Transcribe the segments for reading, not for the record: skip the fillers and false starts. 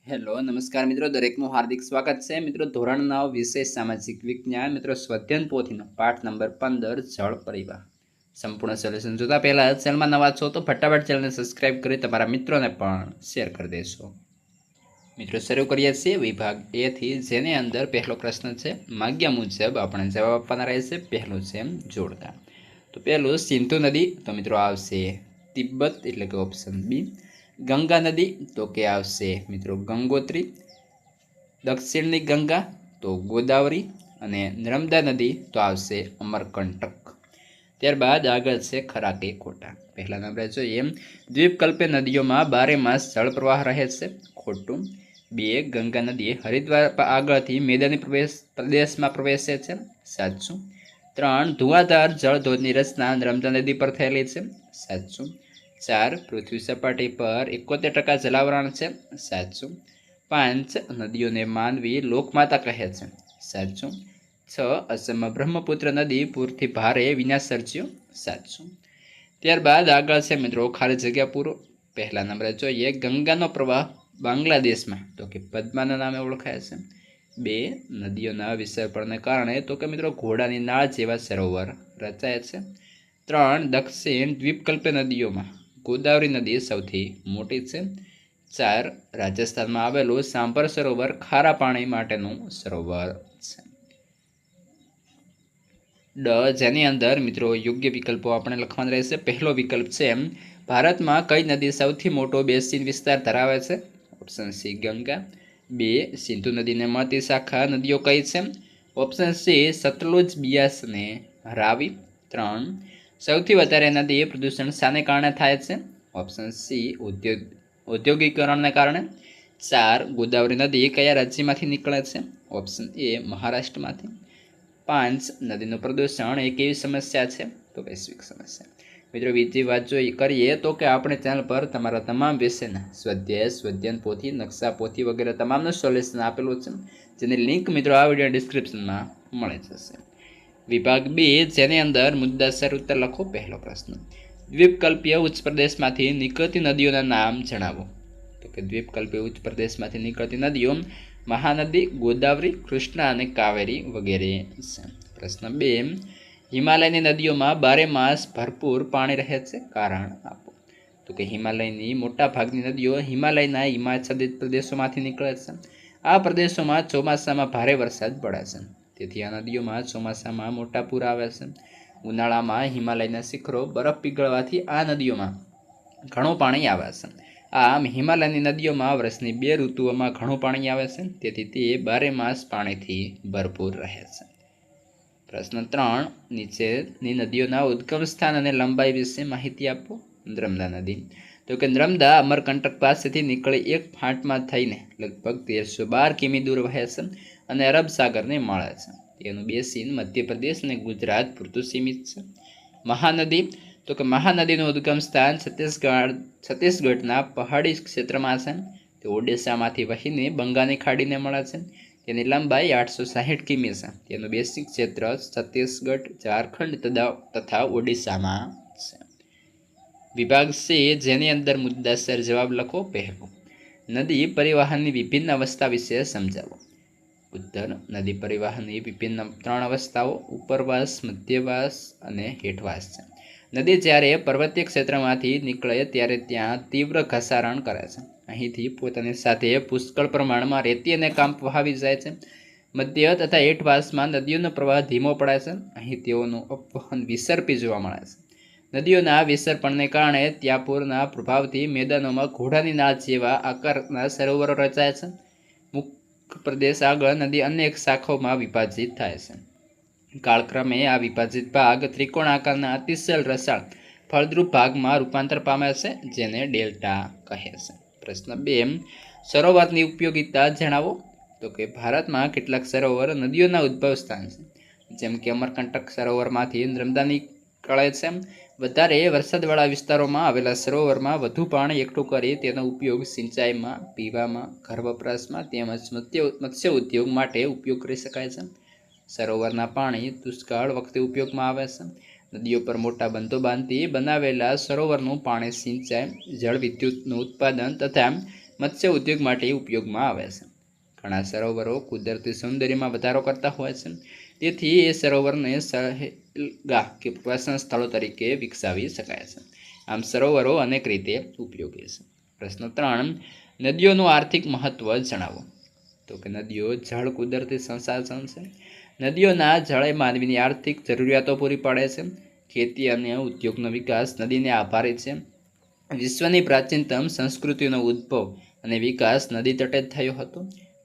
Hello નમસ્કાર મિત્રો, દરેકનું હાર્દિક સ્વાગત છે મિત્રો. ધોરણ 9 વિષય સામાજિક વિજ્ઞાન મિત્રો સ્વધ્યન પોથીનો પાઠ નંબર 15 જળ પરિવાહ સંપૂર્ણ સોલ્યુશન જોતા પહેલા ચેનલમાં નવા છો તો ફટાફટ ચેનલને સબસ્ક્રાઇબ કરી તમારા મિત્રોને પણ શેર કરી દેશો. મિત્રો શરૂ કરીએ છીએ વિભાગ એ થી, જેની અંદર પહેલો પ્રશ્ન છે માગ્યા મુજબ આપણે જવાબ આપવાના રહેશે. પહેલું છે જોડકા. તો પહેલું સિંધુ નદી, તો મિત્રો આવશે તિબ્બત એટલે કે ઓપ્શન બી. ગંગા નદી તો કે આવશે મિત્રો ગંગોત્રી. દક્ષિણની ગંગા તો ગોદાવરી. અને નર્મદા નદી તો આવશે અમરકંટક. ત્યારબાદ આગળ છે ખરા કે ખોટા. પહેલા નંબરે જોઈએ દ્વીપકલ્પીય નદીઓમાં 12 માસ જળ પ્રવાહ રહે છે. ખોટું. 2 ગંગા નદી હરિદ્વાર આગળથી મેદાની પ્રદેશમાં પ્રવેશે છે. સાચું. 3 ધુઆધાર જળધોધની રચના નર્મદા નદી પર થયેલી છે. સાચું. 4 પૃથ્વી સપાટી પર 71% જલાવરણ છે. સાચું. 5 નદીઓને માનવી લોકમાતા કહે છે. સાચું. 6 અસમમાં બ્રહ્મપુત્ર નદી પૂરથી ભારે વિનાશ સર્જ્યો. સાચું. ત્યારબાદ આગળ છે મિત્રો ખાલી જગ્યા પૂરો. પહેલા નંબરે જોઈએ ગંગાનો પ્રવાહ બાંગ્લાદેશમાં તો કે પદ્માના નામે ઓળખાય છે. 2 નદીઓના વિસર્પણને કારણે તો કે મિત્રો ઘોડાની નાળ જેવા સરોવર રચાય છે. 3 દક્ષિણ દ્વીપકલ્પીય નદીઓમાં ગોદાવરી નદી સૌથી મોટી છે. 4 રાજસ્થાનમાં આવેલું સાંભર સરોવર ખારા પાણી માટેનું સરોવર છે. જેની અંદર મિત્રો યોગ્ય વિકલ્પો આપણે લખવાના રહેશે. પહેલો વિકલ્પ છે ભારતમાં કઈ નદી સૌથી મોટો બેસિન વિસ્તાર ધરાવે છે. Option C Ganga. 2 સિંધુ નદીને મળતી શાખા નદીઓ કઈ છે. ઓપ્શન સી સતલુજ, બિયાસ અને રાવી. 3 સૌથી વધારે નદી પ્રદૂષણ શાને કારણે થાય છે. ઓપ્શન સી ઔદ્યોગિકરણને કારણે. 4 ગોદાવરી નદી કયા રાજ્યમાંથી નીકળે છે. Option A મહારાષ્ટ્રમાંથી. 5 નદીનું પ્રદૂષણ એ કેવી સમસ્યા છે. તો વૈશ્વિક સમસ્યા. મિત્રો બીજી વાત કરીએ તો કે આપણે ચેનલ પર તમારા તમામ વિષયના સ્વાધ્યાય, સ્વધ્યન પોથી, નકશા પોથી વગેરે તમામનું સોલ્યુશન આપેલું છે, જેની લિંક મિત્રો આ વિડીયો ડિસ્ક્રિપ્શનમાં મળી જશે. વિભાગ 2 જેની અંદર મુદ્દાસર ઉત્તર લખો. પહેલો પ્રશ્ન દ્વીપકલ્પીય ઉચ્ચ પ્રદેશમાંથી નીકળતી નદીઓના નામ જણાવો. તો કે દ્વીપકલ્પીય ઉચ્ચ પ્રદેશમાંથી નીકળતી નદીઓ મહાનદી, ગોદાવરી, કૃષ્ણા અને કાવેરી વગેરે છે. પ્રશ્ન 2 હિમાલયની નદીઓમાં 12 માસ ભરપૂર પાણી રહે છે. કારણ આપો. તો કે હિમાલયની મોટા ભાગની નદીઓ હિમાલયના હિમાચ્છાદિત પ્રદેશોમાંથી નીકળે છે. આ પ્રદેશોમાં ચોમાસામાં ભારે વરસાદ પડે છે, તેથી આ નદીઓમાં ચોમાસામાં મોટા પૂર આવે છે. ઉનાળામાં હિમાલયના શિખરો બરફ પીગળવાથી આ નદીઓમાં ઘણું પાણી આવે છે. આમ હિમાલયની નદીઓમાં વર્ષની 2 ઋતુઓમાં ઘણું પાણી આવે છે, તેથી તે 12 માસ પાણીથી ભરપૂર રહે છે. પ્રશ્ન 3 નીચેની નદીઓના ઉદ્ગમ સ્થાન અને લંબાઈ વિશે માહિતી આપો. નર્મદા નદી. તો કે નર્મદા અમરકંટક પાસેથી નીકળી એક ફાંટમાં થઈને લગભગ 1312 કિમી દૂર વહે છે અને અરબ સાગરને મળે છે. તેનું બેસિન મધ્યપ્રદેશ અને ગુજરાત પૂરતું સીમિત છે. મહાનદી. તો કે મહાનદીનું ઉદ્ગમ સ્થાન છત્તીસગઢના પહાડી ક્ષેત્રમાં છે. તે ઓડિશામાંથી વહીને બંગાળની ખાડીને મળે છે. તેની લંબાઈ 860 કિમી છે. તેનું બેસિક ક્ષેત્ર છત્તીસગઢ, ઝારખંડ તથા ઓડિશામાં છે. વિભાગ સી જેની અંદર મુદ્દાસર જવાબ લખો. પહેલું નદી પરિવહનની વિભિન્ન અવસ્થા વિશે સમજાવો. ઉત્તર નદી પરિવહનની વિભિન્ન 3 અવસ્થાઓ ઉપરવાસ, મધ્યવાસ અને હેઠવાસ છે. નદી જ્યારે પર્વતીય ક્ષેત્રમાંથી નીકળે ત્યારે ત્યાં તીવ્ર ઘસારણ કરે છે. અહીંથી પોતાની સાથે પુષ્કળ પ્રમાણમાં રેતી અને કાંપ વહાવી જાય છે. મધ્ય તથા હેઠવાસમાં નદીઓનો પ્રવાહ ધીમો પડે છે. અહીં તેઓનું અપવહન વિસર્પી જોવા મળે છે. નદીઓના વિસર્પણને કારણે ત્યાં પૂરના પ્રભાવથી મેદાનોમાં ઘોડાની નાળ જેવા આકારના સરોવરો રચાય છે. મુખ્ય પ્રદેશ આગળ નદી અનેક શાખાઓમાં વિભાજિત થાય છે. કાળક્રમે આ વિભાજિત ભાગ ત્રિકોણ આકારના અતિશય રસાળ ફળદ્રુપ ભાગમાં રૂપાંતર પામે છે, જેને ડેલ્ટા કહે છે. પ્રશ્ન 2 સરોવરની ઉપયોગિતા જણાવો. તો કે ભારતમાં કેટલાક સરોવર નદીઓના ઉદ્ભવ સ્થાન છે, જેમ કે અમરકંટક સરોવરમાંથી નર્મદા નીકળે છે. વધારે વરસાદવાળા વિસ્તારોમાં આવેલા સરોવરમાં વધુ પાણી એકઠું કરી તેનો ઉપયોગ સિંચાઈમાં, પીવામાં, ઘર વપરાશમાં તેમજ મત્સ્ય ઉદ્યોગ માટે ઉપયોગ કરી શકાય છે. સરોવરના પાણી દુષ્કાળ વખતે ઉપયોગમાં આવે છે. નદીઓ પર મોટા બંધો બાંધી બનાવેલા સરોવરનું પાણી સિંચાઈ, જળ વિદ્યુતનું ઉત્પાદન તથા મત્સ્ય ઉદ્યોગ માટે ઉપયોગમાં આવે છે. ઘણા સરોવરો કુદરતી સૌંદર્યમાં વધારો કરતા હોય છે, તેથી એ સરોવરને સહેલગાહ કે પ્રવાસન સ્થળો તરીકે વિકસાવી શકાય છે. આમ સરોવરો અનેક રીતે ઉપયોગી છે. પ્રશ્ન 3, નદીઓનું આર્થિક મહત્વ જણાવો. તો કે નદીઓ જળ કુદરતી સંસાધન છે. નદીઓના જળે માનવીની આર્થિક જરૂરિયાતો પૂરી પાડે છે. ખેતી અને ઉદ્યોગનો વિકાસ નદીને આભારી છે. વિશ્વની પ્રાચીનતમ સંસ્કૃતિનો ઉદ્ભવ અને વિકાસ નદી તટે જ થયો હતો.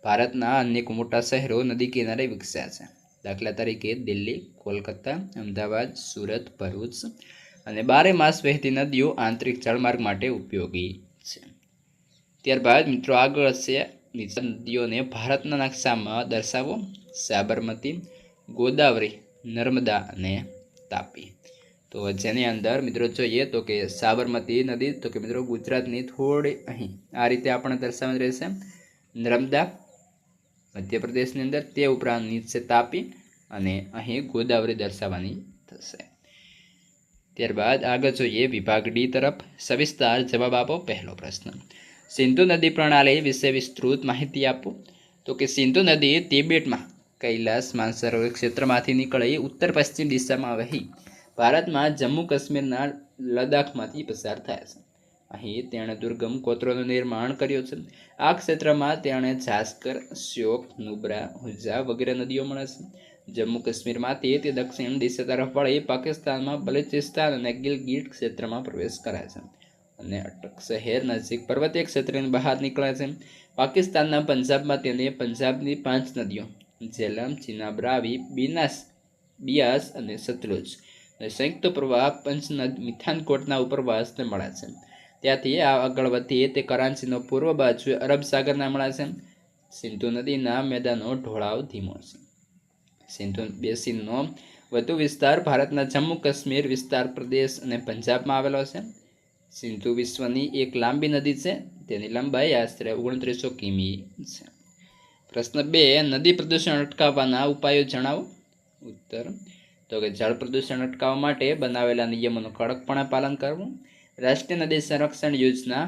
ભારતના અનેક મોટા શહેરો નદી કિનારે વિકસ્યા છે. દાખલા તરીકે દિલ્હી, કોલકાતા, અમદાવાદ, સુરત, ભરૂચ અને 12 માસ વહેતી નદીઓ આંતરિક જળમાર્ગ માટે ઉપયોગી છે. ત્યારબાદ મિત્રો આગળ છે નદીઓને ભારતના નકશામાં દર્શાવો. સાબરમતી, ગોદાવરી, નર્મદા અને તાપી. તો જેની અંદર મિત્રો જોઈએ તો કે સાબરમતી નદી તો કે મિત્રો ગુજરાતની થોડી અહીં આ રીતે આપણે દર્શાવવાની રહેશે. નર્મદા મધ્યપ્રદેશની અંદર, તે ઉપરાંત નીચે તાપી અને અહીં ગોદાવરી દર્શાવવાની થશે. ત્યારબાદ આગળ જોઈએ વિભાગ ડી તરફ. સવિસ્તાર જવાબ આપો. પહેલો પ્રશ્ન, સિંધુ નદી પ્રણાલી વિશે વિસ્તૃત માહિતી આપો. તો કે સિંધુ નદી તિબેટમાં કૈલાસ માનસરોવર ક્ષેત્રમાંથી નીકળી ઉત્તર પશ્ચિમ દિશામાં વહી ભારતમાં જમ્મુ કાશ્મીરના લદ્દાખમાંથી પસાર થાય છે. અહીં તેણે દુર્ગમ કોતરોનું નિર્માણ કર્યું છે. આ ક્ષેત્રમાં તેણે જાસ્કર, શ્યોક, નુબ્રા, હુજા વગેરે નદીઓ મળે છે. જમ્મુ કાશ્મીરમાંથી તે દક્ષિણ દિશા તરફ વળી પાકિસ્તાનમાં બલુચિસ્તાન અને ગિલગિટ ક્ષેત્રમાં પ્રવેશ કરે છે અને અટક શહેર નજીક પર્વતીય ક્ષેત્રની બહાર નીકળે છે. પાકિસ્તાનના પંજાબમાં તેને પંજાબની 5 નદીઓ ઝેલમ, ચિનાબ, રાવી, બિયાસ અને સતલુજ સંયુક્ત પ્રવાહ પંચનદ મિથાનકોટના ઉપરવાસને મળે છે. ત્યાંથી આગળ વધી તે કરાંચીનો પૂર્વ બાજુએ અરબ સાગરના મળે છે. સિંધુ નદીના મેદાનો ઢોળાવ ધીમો છે. સિંધુ બેસિનનો વધુ વિસ્તાર ભારતના જમ્મુ કાશ્મીર વિસ્તાર પ્રદેશ અને પંજાબમાં આવેલો છે. સિંધુ વિશ્વની એક લાંબી નદી છે. તેની લંબાઈ આશરે 2900 કિમી છે. પ્રશ્ન 2, નદી પ્રદૂષણ અટકાવવાના ઉપાયો જણાવો. ઉત્તર તો કે જળ પ્રદૂષણ અટકાવવા માટે બનાવેલા નિયમોનું કડકપણે પાલન કરવું. રાષ્ટ્રીય નદી સંરક્ષણ યોજના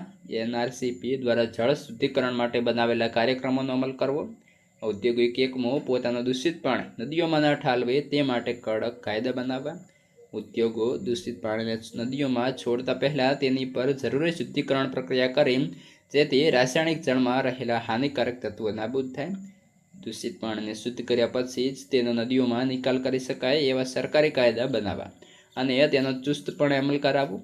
NRCP દ્વારા જળ શુદ્ધિકરણ માટે બનાવેલા કાર્યક્રમોનો અમલ કરવો. ઔદ્યોગિક એકમો પોતાનું દૂષિત પાણી નદીઓમાં ન ઠાલવે તે માટે કડક કાયદા બનાવવા. ઉદ્યોગો દૂષિત પાણીને નદીઓમાં છોડતા પહેલાં તેની પર જરૂરી શુદ્ધિકરણ પ્રક્રિયા કરી જેથી રાસાયણિક જળમાં રહેલા હાનિકારક તત્વો નાબૂદ થાય. દૂષિત પાણીને શુદ્ધ કર્યા પછી જ તેનો નદીઓમાં નિકાલ કરી શકાય એવા સરકારી કાયદા બનાવવા અને તેનો ચુસ્તપણે અમલ કરાવવો.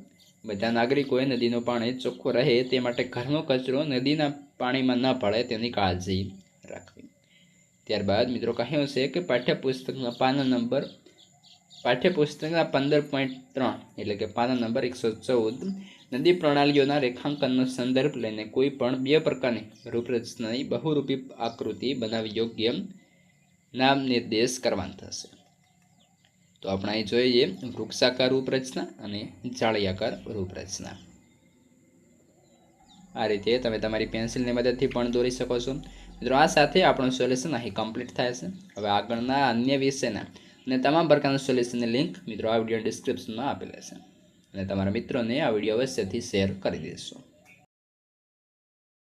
બધા નાગરિકોએ નદીનું પાણી ચોખ્ખું રહે તે માટે ઘરનો કચરો નદીના પાણીમાં ન પડે તેની કાળજી રાખવી. ત્યારબાદ મિત્રો કહ્યું છે કે પાઠ્યપુસ્તકના પાઠ્યપુસ્તકના 15.3 એટલે કે પાના નંબર 114 નદી પ્રણાલીઓના રેખાંકનનો સંદર્ભ લઈને કોઈ પણ 2 પ્રકારની રૂપરચનાની બહુરૂપી આકૃતિ બનાવી યોગ્ય નામ નિર્દેશ કરવાનું થશે. તો આપણે અહીં જોઈએ વૃક્ષાકાર રૂપરચના અને જાળીયાકાર રૂપરચના. આ રીતે તમે તમારી પેન્સિલની મદદથી પણ દોરી શકો છો. મિત્રો આ સાથે આપણું સોલ્યુશન અહીં કમ્પ્લીટ થાય છે. હવે આગળના અન્ય વિષયના અને તમામ પ્રકારના સોલ્યુશનની લિંક મિત્રો આ વિડીયો ડિસ્ક્રિપ્શનમાં આપેલા છે અને તમારા મિત્રોને આ વિડીયો અવશ્યથી શેર કરી દેશો.